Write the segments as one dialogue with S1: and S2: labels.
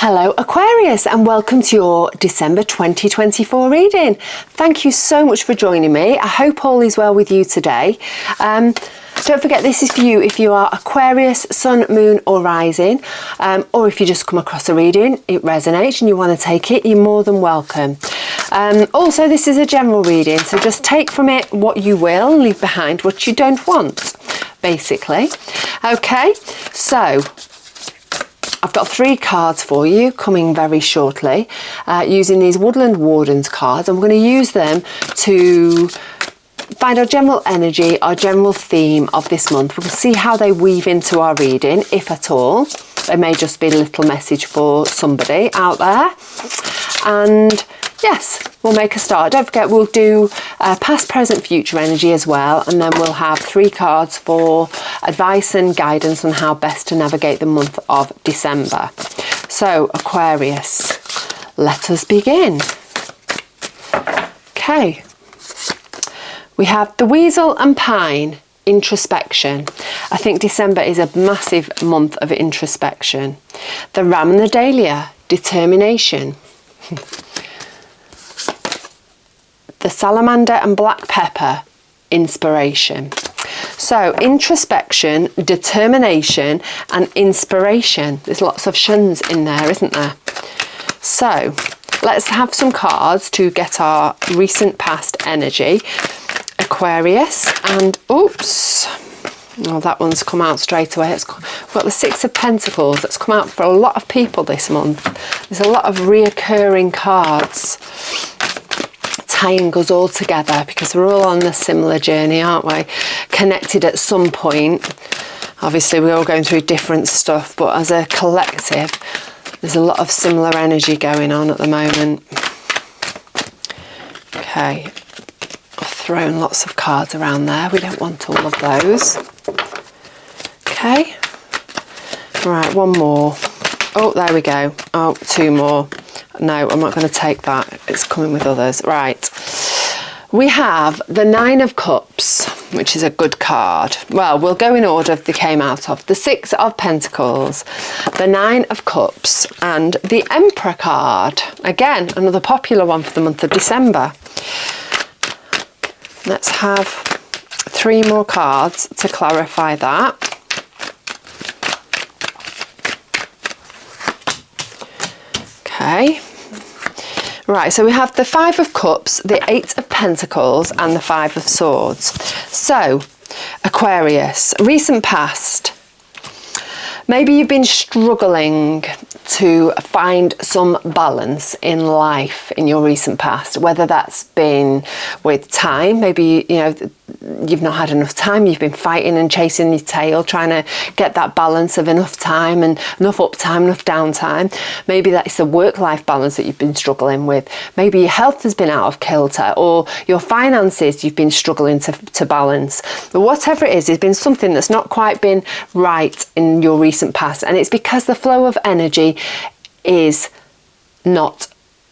S1: Hello Aquarius, and welcome to your December 2024 reading. Thank you so much for joining me. I hope all is well with you today. Don't forget, this is for you if you are Aquarius, Sun, Moon or Rising, or if you just come across a reading, it resonates and you want to take it, you're more than welcome. Also, this is a general reading, so just take from it what you will and leave behind what you don't want, basically. Okay, so I've got 3 cards for you coming very shortly using these Woodland Wardens cards. I'm going to use them to find our general energy, our general theme of this month. We'll see how they weave into our reading, if at all. They may just be a little message for somebody out there. And yes, we'll make a start. Don't forget, we'll do past, present, future energy as well. And then we'll have 3 cards for advice and guidance on how best to navigate the month of December. So, Aquarius, let us begin. Okay. We have the Weasel and Pine, introspection. I think December is a massive month of introspection. The Ram and the Dahlia, determination. The Salamander and Black Pepper, inspiration. So introspection, determination and inspiration. There's lots of shuns in there, isn't there? So let's have some cards to get our recent past energy. Aquarius, and oops, oh, that one's come out straight away. We've got the 6 of Pentacles. That's come out for a lot of people this month. There's a lot of reoccurring cards tying us all together because we're all on a similar journey, aren't we? Connected at some point. Obviously we're all going through different stuff, but as a collective there's a lot of similar energy going on at the moment. Okay, I've thrown lots of cards around there. We don't want all of those. Okay, right, one more. Oh, there we go. Oh, 2 more. No, I'm not going to take that. It's coming with others. Right. We have the 9 of Cups, which is a good card. Well, we'll go in order they came out of. The 6 of Pentacles, the 9 of Cups, and the Emperor card. Again, another popular one for the month of December. Let's have 3 more cards to clarify that. Okay. Right, so we have the 5 of Cups, the 8 of Pentacles and the 5 of Swords. So, Aquarius, recent past. Maybe you've been struggling to find some balance in life in your recent past, whether that's been with time, maybe you've not had enough time, you've been fighting and chasing your tail, trying to get that balance of enough time and enough uptime, enough downtime. Maybe that's the work-life balance that you've been struggling with. Maybe your health has been out of kilter, or your finances you've been struggling to balance. But whatever it is, there's been something that's not quite been right in your recent past, and it's because the flow of energy is not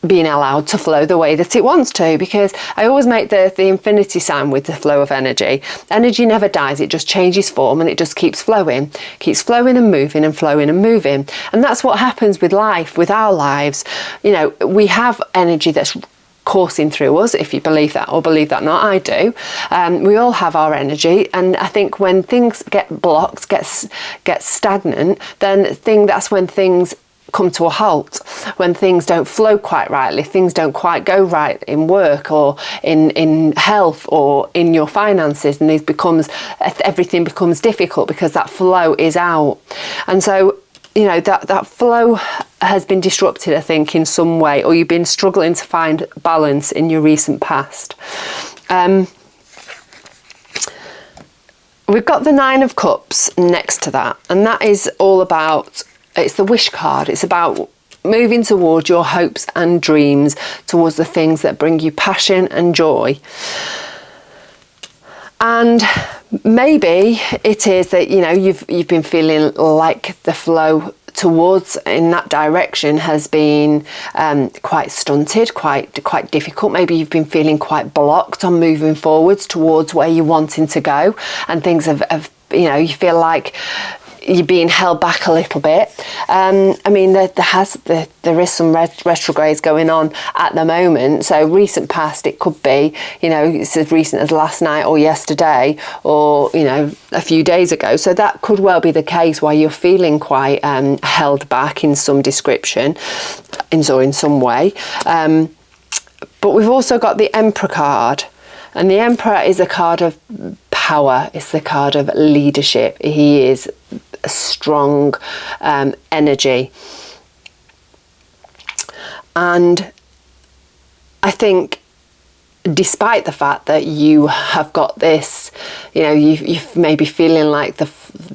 S1: being allowed to flow the way that it wants to, because I always make the infinity sign with the flow of energy. Energy never dies, it just changes form and it just keeps flowing and moving and flowing and moving. And that's what happens with life, with our lives. We have energy that's coursing through us, if you believe that or believe that not. I do. We all have our energy, and I think when things get blocked, get stagnant, then that's when things come to a halt, when things don't flow quite rightly, things don't quite go right in work or in health or in your finances, and everything becomes difficult because that flow is out. And so that flow has been disrupted, I think, in some way, or you've been struggling to find balance in your recent past. We've got the 9 of Cups next to that, and that is all about, it's the wish card. It's about moving towards your hopes and dreams, towards the things that bring you passion and joy. And maybe it is that you've been feeling like the flow towards in that direction has been quite stunted, quite difficult. Maybe you've been feeling quite blocked on moving forwards towards where you're wanting to go, and things have you feel like you're being held back a little bit. I mean, there is some retrogrades going on at the moment. So recent past, it could be, you know, it's as recent as last night or yesterday, or, you know, a few days ago. So that could well be the case why you're feeling quite held back in some description, or in some way. But we've also got the Emperor card. And the Emperor is a card of power. It's the card of leadership. He is a strong energy. And I think, despite the fact that you have got this, you know, you're maybe feeling like the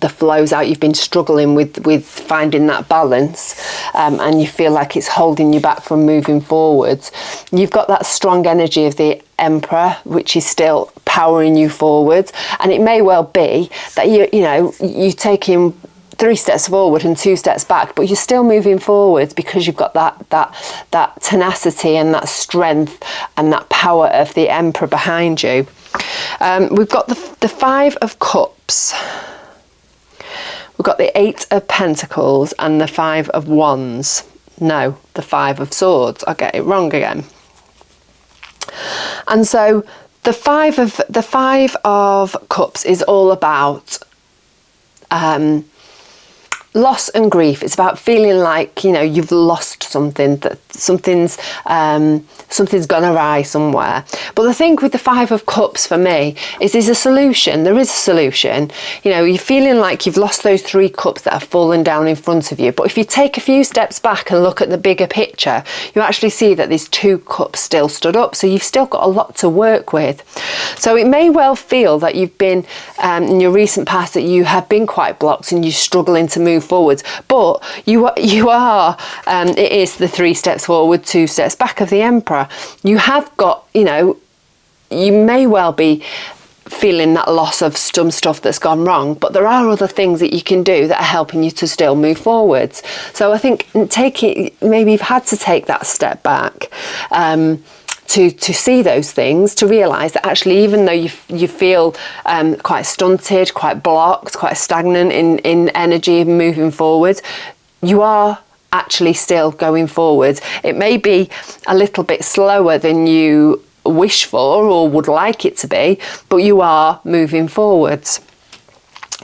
S1: flow's out, you've been struggling with finding that balance, and you feel like it's holding you back from moving forwards. You've got that strong energy of the Emperor, which is still powering you forwards, and it may well be that you're taking 3 steps forward and 2 steps back, but you're still moving forwards because you've got that tenacity and that strength and that power of the Emperor behind you. We've got the 5 of Cups. We've got the 8 of Pentacles and the 5 of Wands. No, the 5 of Swords. I get it wrong again. And so the 5 of Cups is all about loss and grief. It's about feeling like, you know, you've lost something, that something's gone awry somewhere. But the thing with the 5 of Cups for me is there's a solution. There is a solution. You know, you're feeling like you've lost those 3 cups that have fallen down in front of you. But if you take a few steps back and look at the bigger picture, you actually see that there's 2 cups still stood up. So you've still got a lot to work with. So it may well feel that you've been, in your recent past, that you have been quite blocked and you're struggling to move forwards, but you are it is the 3 steps forward, 2 steps back of the Emperor. You have got, you know, you may well be feeling that loss of some stuff that's gone wrong, but there are other things that you can do that are helping you to still move forwards. So I think maybe you've had to take that step back to see those things, to realise that actually, even though you feel quite stunted, quite blocked, quite stagnant in energy and moving forward, you are actually still going forward. It may be a little bit slower than you wish for or would like it to be, but you are moving forwards.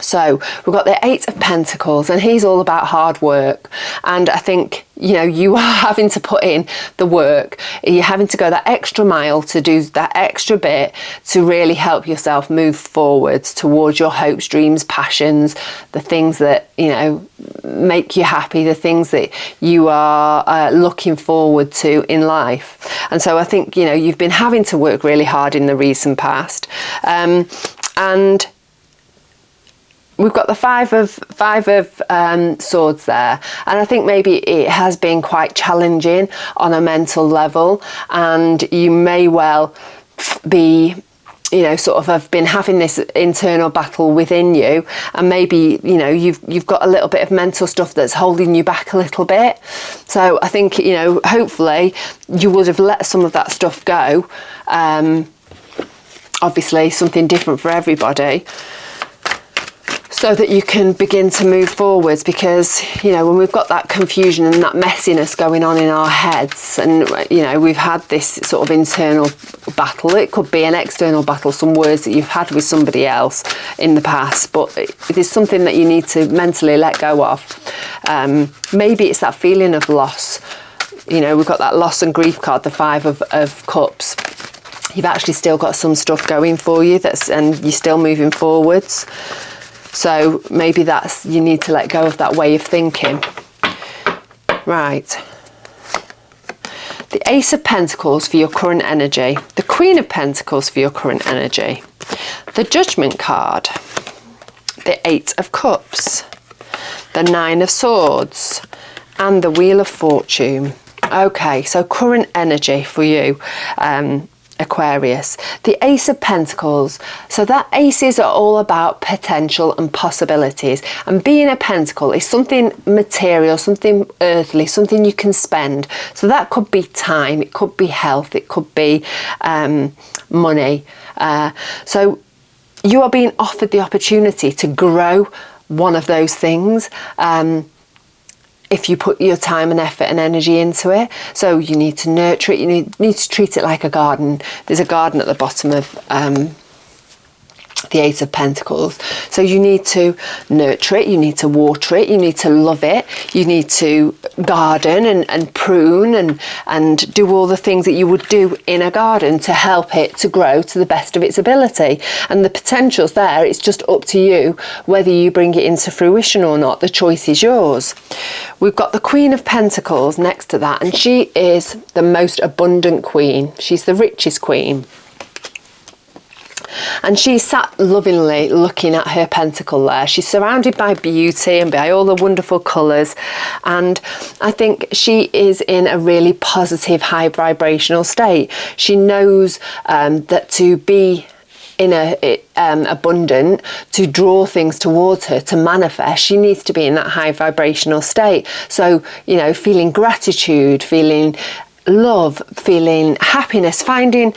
S1: So we've got the 8 of Pentacles, and he's all about hard work. And I think, you know, you are having to put in the work. You're having to go that extra mile to do that extra bit to really help yourself move forwards towards your hopes, dreams, passions, the things that, you know, make you happy, the things that you are looking forward to in life. And so I think, you know, you've been having to work really hard in the recent past. And we've got the 5 of Swords there, and I think maybe it has been quite challenging on a mental level, and you may well be, you know, sort of have been having this internal battle within you, and maybe, you know, you've got a little bit of mental stuff that's holding you back a little bit. So I think, you know, hopefully you would have let some of that stuff go. Obviously something different for everybody, so that you can begin to move forwards. Because, you know, when we've got that confusion and that messiness going on in our heads, and, you know, we've had this sort of internal battle, it could be an external battle, some words that you've had with somebody else in the past, but it is something that you need to mentally let go of. Maybe it's that feeling of loss. You know, we've got that loss and grief card, the 5 of Cups. You've actually still got some stuff going for you, and you're still moving forwards. So maybe you need to let go of that way of thinking. Right. The Ace of Pentacles for your current energy. The Queen of Pentacles for your current energy. The Judgment card. The 8 of Cups. The 9 of Swords. And the Wheel of Fortune. Okay, so current energy for you, Aquarius. The Ace of Pentacles. So that aces are all about potential and possibilities, and being a pentacle is something material, something earthly, something you can spend. So that could be time, it could be health, it could be money. So you are being offered the opportunity to grow one of those things. If you put your time and effort and energy into it. So you need to nurture it, you need to treat it like a garden. There's a garden at the bottom of the Ace of Pentacles. So you need to nurture it, you need to water it, you need to love it, you need to garden and prune and do all the things that you would do in a garden to help it to grow to the best of its ability. And the potential's there, it's just up to you whether you bring it into fruition or not. The choice is yours. We've got the Queen of Pentacles next to that, and she is the most abundant queen. She's the richest queen. And she's sat lovingly looking at her pentacle there. She's surrounded by beauty and by all the wonderful colours. And I think she is in a really positive, high vibrational state. She knows that to be in abundant, to draw things towards her, to manifest, she needs to be in that high vibrational state. So, you know, feeling gratitude, feeling love, feeling happiness, finding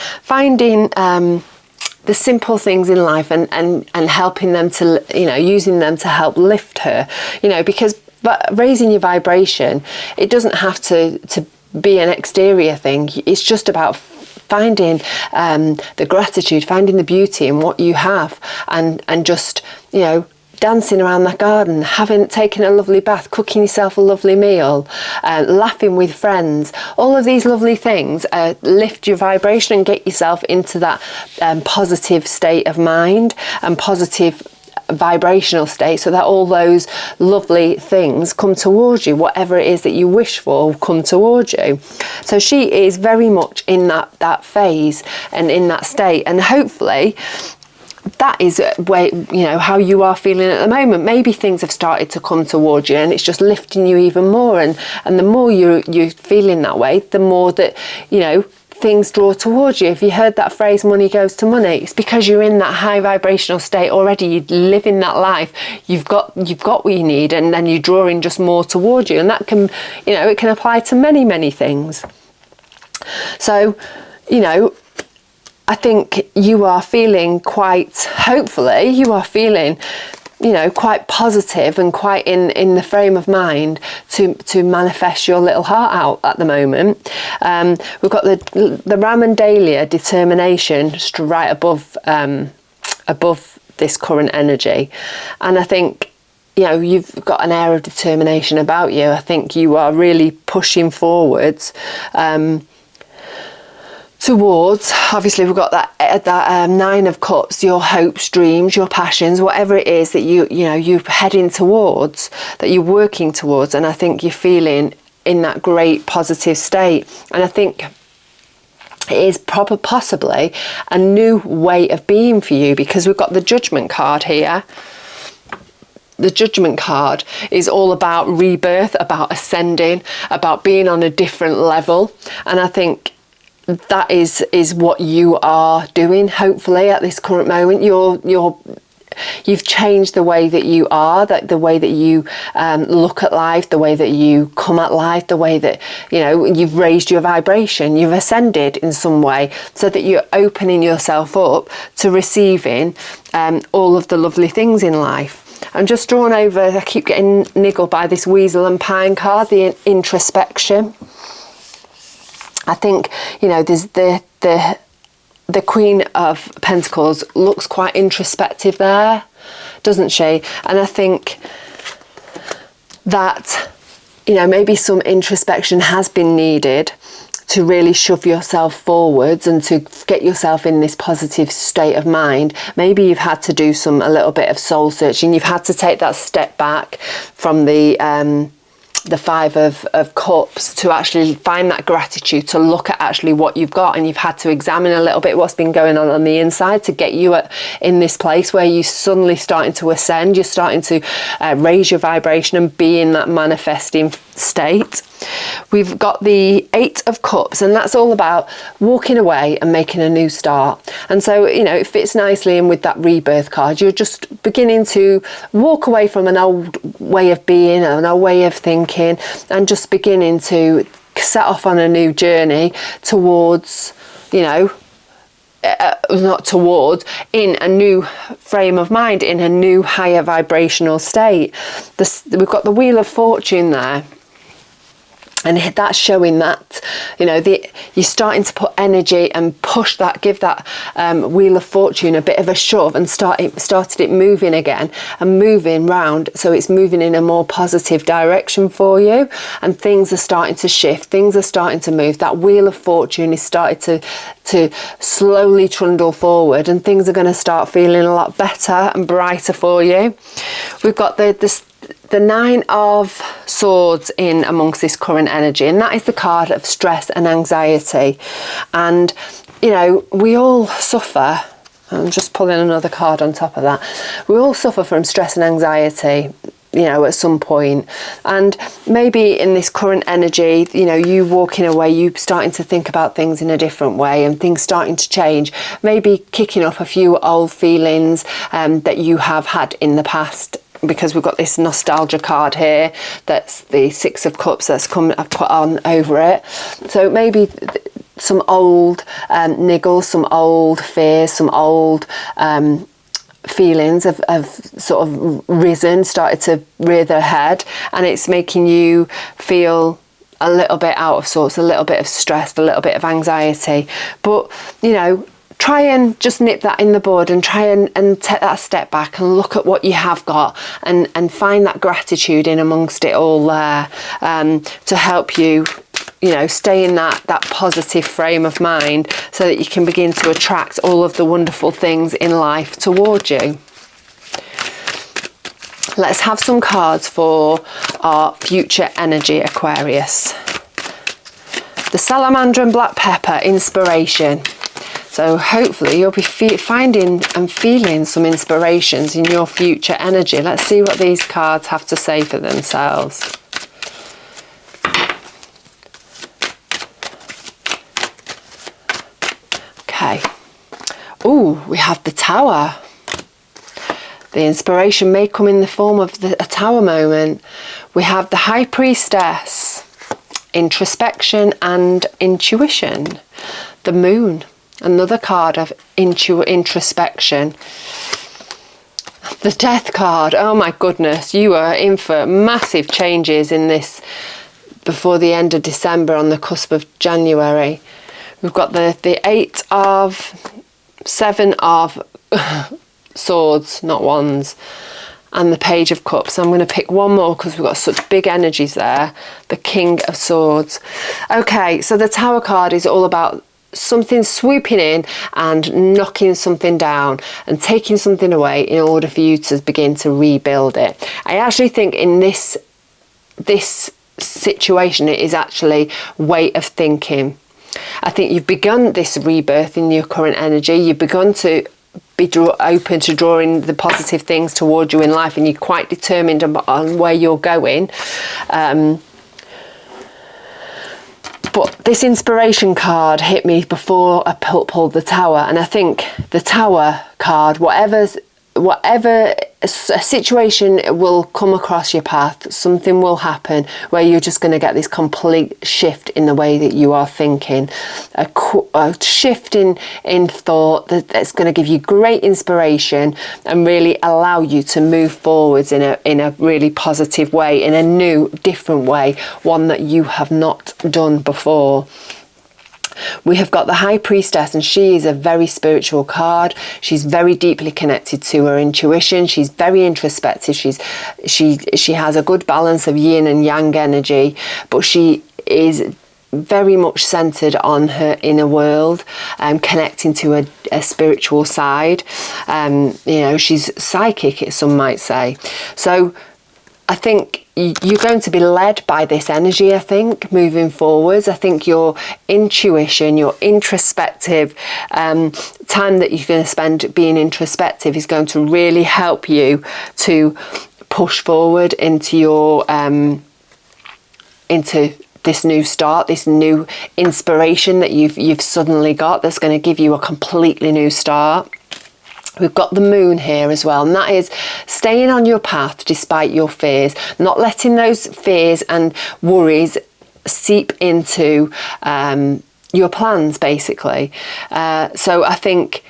S1: the simple things in life and helping them to, you know, using them to help lift her, you know, because but raising your vibration, it doesn't have to be an exterior thing. It's just about finding the gratitude, finding the beauty in what you have, and just, you know, dancing around that garden, taking a lovely bath, cooking yourself a lovely meal, laughing with friends. All of these lovely things lift your vibration and get yourself into that positive state of mind and positive vibrational state, so that all those lovely things come towards you. Whatever it is that you wish for will come towards you. So she is very much in that phase and in that state, and hopefully that is where, you know, how you are feeling at the moment. Maybe things have started to come towards you and it's just lifting you even more, and the more you're feeling that way, the more that, you know, things draw towards you. If you heard that phrase, money goes to money, it's because you're in that high vibrational state already. You live in that life, you've got what you need, and then you're drawing just more towards you. And that can, you know, it can apply to many things. So, you know, I think you are feeling hopefully you are feeling, you know, quite positive and quite in the frame of mind to manifest your little heart out at the moment. We've got the Ram and Dahlia, determination, just right above this current energy. And I think, you know, you've got an air of determination about you. I think you are really pushing forwards towards, obviously we've got that Nine of Cups, your hopes, dreams, your passions, whatever it is that you're heading towards, that you're working towards. And I think you're feeling in that great positive state. And I think it is possibly a new way of being for you, because we've got the Judgment card here. The Judgment card is all about rebirth, about ascending, about being on a different level. And I think that is what you are doing, hopefully, at this current moment. You've changed the way that you are, the way that you look at life, the way that you come at life, the way that, you know, you've raised your vibration, you've ascended in some way, so that you're opening yourself up to receiving all of the lovely things in life. I'm just drawn over, I keep getting niggled by this Weasel and Pine card, the introspection. I think, you know, there's the Queen of Pentacles looks quite introspective there, doesn't she? And I think that, you know, maybe some introspection has been needed to really shove yourself forwards and to get yourself in this positive state of mind. Maybe you've had to do a little bit of soul searching. You've had to take that step back from the Five of Cups to actually find that gratitude, to look at actually what you've got, and you've had to examine a little bit what's been going on the inside to get you in this place where you're suddenly starting to ascend, you're starting to raise your vibration and be in that manifesting state. We've got the Eight of Cups, and that's all about walking away and making a new start. And so, you know, it fits nicely in with that rebirth card. You're just beginning to walk away from an old way of being, an old way of thinking, and just beginning to set off on a new journey towards, you know, not towards, in a new frame of mind, in a new higher vibrational state. We've got the Wheel of Fortune there. And that's showing that, you know, you're starting to put energy and push that, give that Wheel of Fortune a bit of a shove, and started it moving again and moving round. So it's moving in a more positive direction for you, and things are starting to shift. Things are starting to move. That Wheel of Fortune is starting to slowly trundle forward, and things are going to start feeling a lot better and brighter for you. We've got the Nine of Swords in amongst this current energy, and that is the card of stress and anxiety. And you know, we all suffer. I'm just pulling another card on top of that. We all suffer from stress and anxiety, you know, at some point. And maybe in this current energy, you know, you walking away, you starting to think about things in a different way, and things starting to change, maybe kicking up a few old feelings that you have had in the past, because we've got this nostalgia card here, that's the Six of Cups that's come, I've put on over it. So maybe some old niggles, some old fears, some old feelings have sort of risen, started to rear their head, and it's making you feel a little bit out of sorts, a little bit of stress, a little bit of anxiety. But you know, try and just nip that in the bud, and try and take that step back and look at what you have got, and find that gratitude in amongst it all there, to help you, you know, stay in that positive frame of mind, so that you can begin to attract all of the wonderful things in life towards you. Let's have some cards for our future energy, Aquarius. The Salamander and Black Pepper, inspiration. So hopefully you'll be finding and feeling some inspirations in your future energy. Let's see what these cards have to say for themselves. Okay. Oh, we have the Tower. The inspiration may come in the form of a Tower moment. We have the High Priestess, introspection and intuition. The Moon, another card of introspection. The Death card, oh my goodness, you are in for massive changes in this before the end of December, on the cusp of January. We've got the Seven of Swords, not Wands, and the Page of Cups. I'm going to pick one more because we've got such big energies there. The King of Swords. Okay, so the Tower card is all about something swooping in and knocking something down and taking something away in order for you to begin to rebuild it. I actually think in this situation, it is actually way of thinking. I think you've begun this rebirth in your current energy. You've begun to be open to drawing the positive things towards you in life, and you're quite determined on where you're going. But this inspiration card hit me before I pulled the Tower, and I think the Tower card, whatever a situation will come across your path, something will happen where you're just going to get this complete shift in the way that you are thinking, a shift in thought that's going to give you great inspiration and really allow you to move forwards in a really positive way, in a new, different way, one that you have not done before. We have got the High Priestess, and she is a very spiritual card. She's very deeply connected to her intuition. She's very introspective. She has a good balance of yin and yang energy, but she is very much centered on her inner world, connecting to a spiritual side. You know, she's psychic, some might say. So I think you're going to be led by this energy, I think, moving forwards. I think your intuition, your introspective time that you're going to spend being introspective is going to really help you to push forward into your into this new start, this new inspiration that you've suddenly got, that's going to give you a completely new start. We've got the Moon here as well, and that is staying on your path despite your fears, not letting those fears and worries seep into your plans, basically. So I think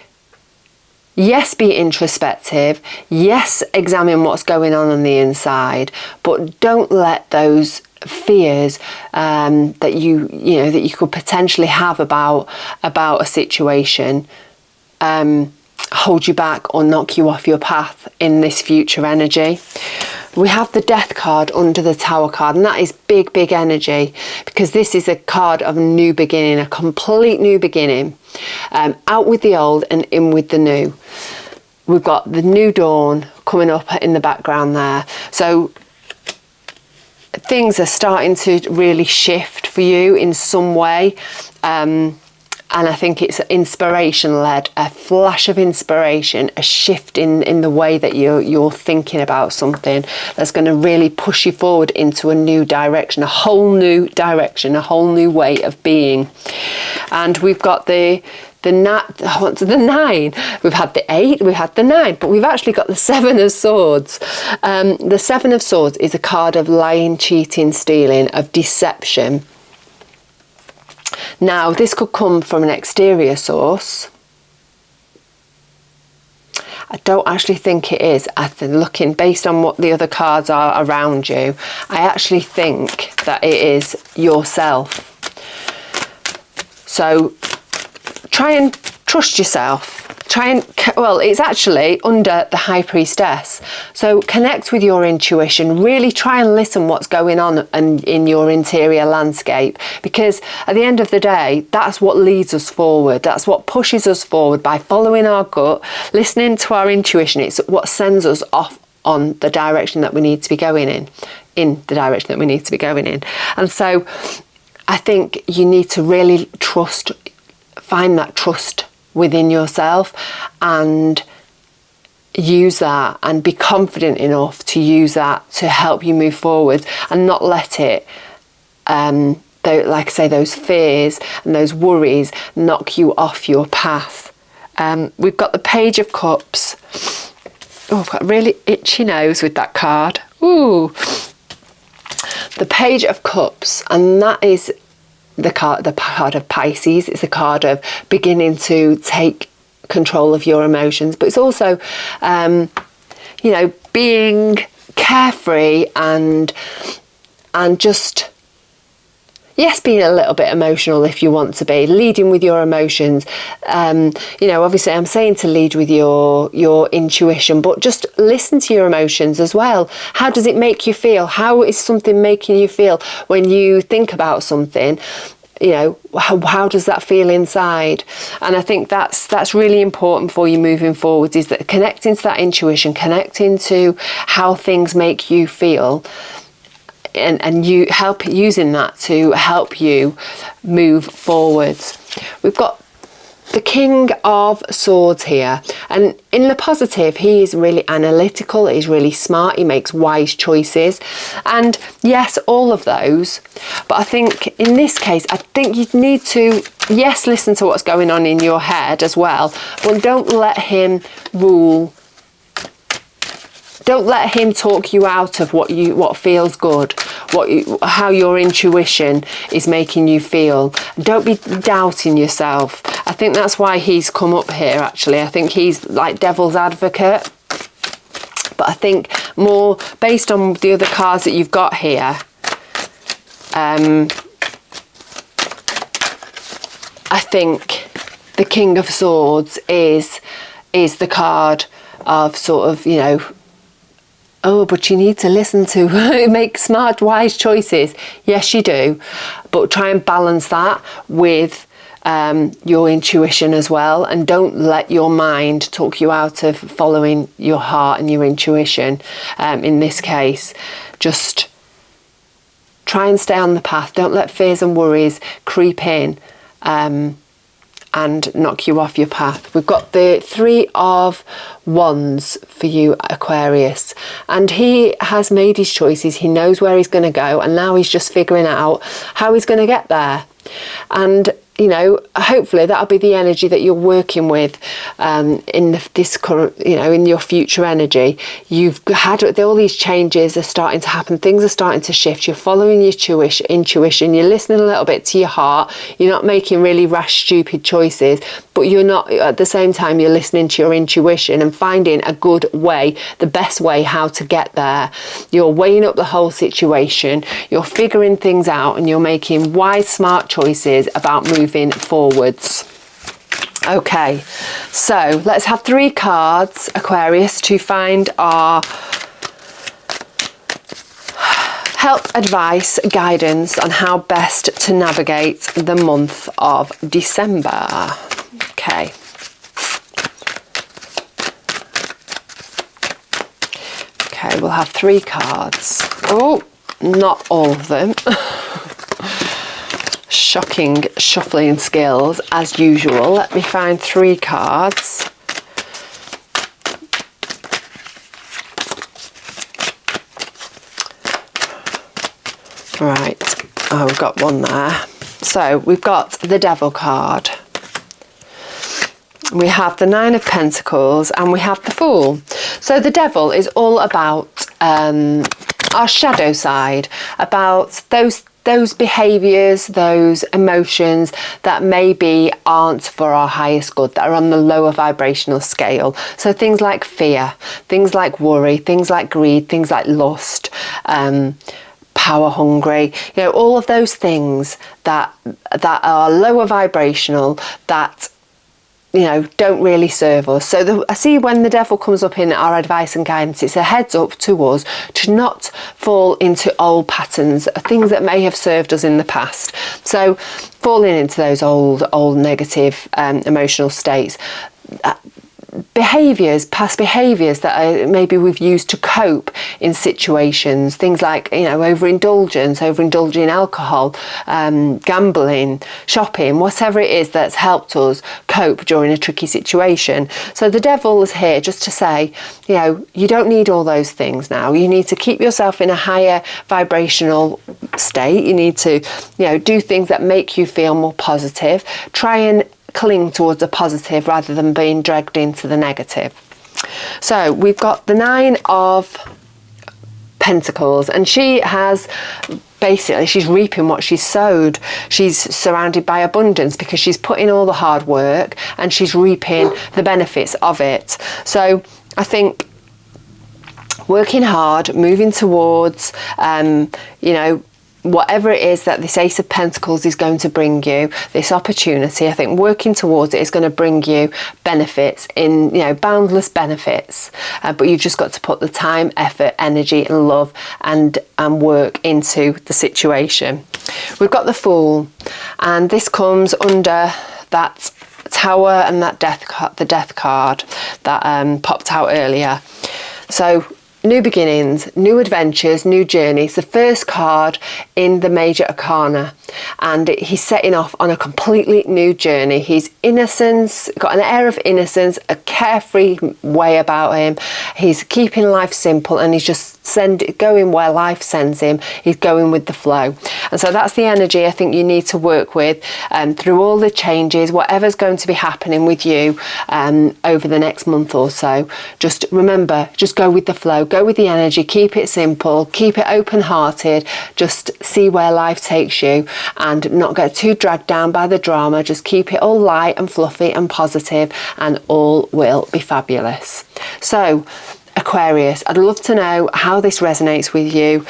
S1: yes, be introspective. Yes, examine what's going on the inside, but don't let those fears that you could potentially have about a situation hold you back or knock you off your path in this future energy. We have the Death card under the Tower card, and that is big energy, because this is a card of a new beginning, a complete new beginning. Out with the old and in with the new. We've got the new dawn coming up in the background there. So things are starting to really shift for you in some way. And I think it's inspiration-led, a flash of inspiration, a shift in the way that you're thinking about something that's going to really push you forward into a new direction, a whole new direction, a whole new way of being. And we've got the 9, we've had the 8, we've had the 9, but we've actually got the 7 of Swords. The 7 of Swords is a card of lying, cheating, stealing, of deception. Now, this could come from an exterior source. I don't actually think it is. I think, looking based on what the other cards are around you, I actually think that it is yourself. So try and trust yourself. It's actually under the High Priestess. So connect with your intuition. Really try and listen what's going on in your interior landscape, because at the end of the day, that's what leads us forward. That's what pushes us forward, by following our gut, listening to our intuition. It's what sends us off on the direction that we need to be going in the direction that we need to be going in. And so I think you need to really find that trust within yourself and use that, and be confident enough to use that to help you move forward, and not let it like I say, those fears and those worries knock you off your path. We've got the Page of Cups. Oh, I've got a really itchy nose with that card. Ooh, the Page of Cups, and that is the card of Pisces. It's a card of beginning to take control of your emotions, but it's also being carefree and just, yes, being a little bit emotional if you want to be, leading with your emotions. Obviously I'm saying to lead with your intuition, but just listen to your emotions as well. How does it make you feel? How is something making you feel when you think about something? How does that feel inside? And I think that's really important for you moving forward, is that connecting to that intuition, connecting to how things make you feel, and you using that to help you move forwards. We've got the King of Swords here, and in the positive, he is really analytical, he's really smart, he makes wise choices, and yes, all of those. But I think in this case, I think you need to, yes, listen to what's going on in your head as well, but don't let him rule. Don't let him talk you out of what feels good, how your intuition is making you feel. Don't be doubting yourself. I think that's why he's come up here, actually. I think he's like devil's advocate. But I think more based on the other cards that you've got here, I think the King of Swords is the card of sort of, oh, but you need to listen to make smart, wise choices. Yes, you do. But try and balance that with your intuition as well. And don't let your mind talk you out of following your heart and your intuition. In this case, just try and stay on the path. Don't let fears and worries creep in and knock you off your path. We've got the 3 of Wands for you, Aquarius, and he has made his choices. He knows where he's going to go, and now he's just figuring out how he's going to get there. And you know, hopefully that'll be the energy that you're working with in this current, you know, in your future energy. You've had all these changes are starting to happen. Things are starting to shift. You're following your intuition. You're listening a little bit to your heart. You're not making really rash, stupid choices, but you're not, at the same time, you're listening to your intuition and finding a good way, the best way how to get there. You're weighing up the whole situation. You're figuring things out, and you're making wise, smart choices about moving forwards. Okay, so let's have 3 cards, Aquarius, to find our help, advice, guidance on how best to navigate the month of December. Okay. Okay, we'll have 3 cards. Oh, not all of them. Shocking shuffling skills as usual. Let me find 3 cards. Right, oh, we've got one there. So we've got the Devil card. We have the 9 of Pentacles, and we have the Fool. So the Devil is all about our shadow side, about those behaviours, those emotions that maybe aren't for our highest good, that are on the lower vibrational scale. So things like fear, things like worry, things like greed, things like lust, power hungry, you know, all of those things that are lower vibrational, that, you know, don't really serve us. So I see when the Devil comes up in our advice and guidance, it's a heads up to us to not fall into old patterns, things that may have served us in the past. So falling into those old negative emotional states, behaviours, past behaviours that maybe we've used to cope in situations, things like, you know, overindulging in alcohol, gambling, shopping, whatever it is that's helped us cope during a tricky situation. So the Devil is here just to say, you know, you don't need all those things now. You need to keep yourself in a higher vibrational state. You need to, you know, do things that make you feel more positive. Try and cling towards the positive rather than being dragged into the negative. So we've got the 9 of Pentacles, and she has basically, she's reaping what she's sowed. She's surrounded by abundance because she's put in all the hard work and she's reaping the benefits of it. So I think working hard, moving towards, you know, whatever it is that this Ace of Pentacles is going to bring you, this opportunity, I think working towards it is going to bring you benefits, in, you know, boundless benefits, but you've just got to put the time, effort, energy and love and work into the situation. We've got the Fool, and this comes under that Tower and that the Death card that popped out earlier. So new beginnings, new adventures, new journeys. The first card in the Major Arcana, and he's setting off on a completely new journey. He's innocence, got an air of innocence, a carefree way about him. He's keeping life simple, and he's just going where life sends him. He's going with the flow, and so that's the energy I think you need to work with through all the changes, whatever's going to be happening with you over the next month or so. Just remember, just go with the flow, go with the energy, keep it simple, keep it open-hearted, just see where life takes you and not get too dragged down by the drama. Just keep it all light and fluffy and positive, and all will be fabulous. So Aquarius, I'd love to know how this resonates with you.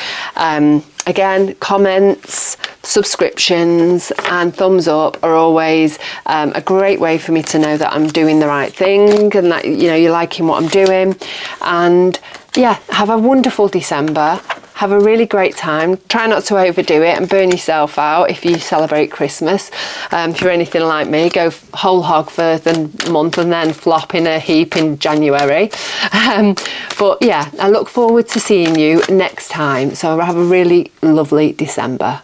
S1: Again, comments, subscriptions and thumbs up are always a great way for me to know that I'm doing the right thing and that, you know, you're liking what I'm doing. And yeah, have a wonderful December. Have a really great time. Try not to overdo it and burn yourself out if you celebrate Christmas. If you're anything like me, go whole hog for the month and then flop in a heap in January. But yeah, I look forward to seeing you next time. So have a really lovely December.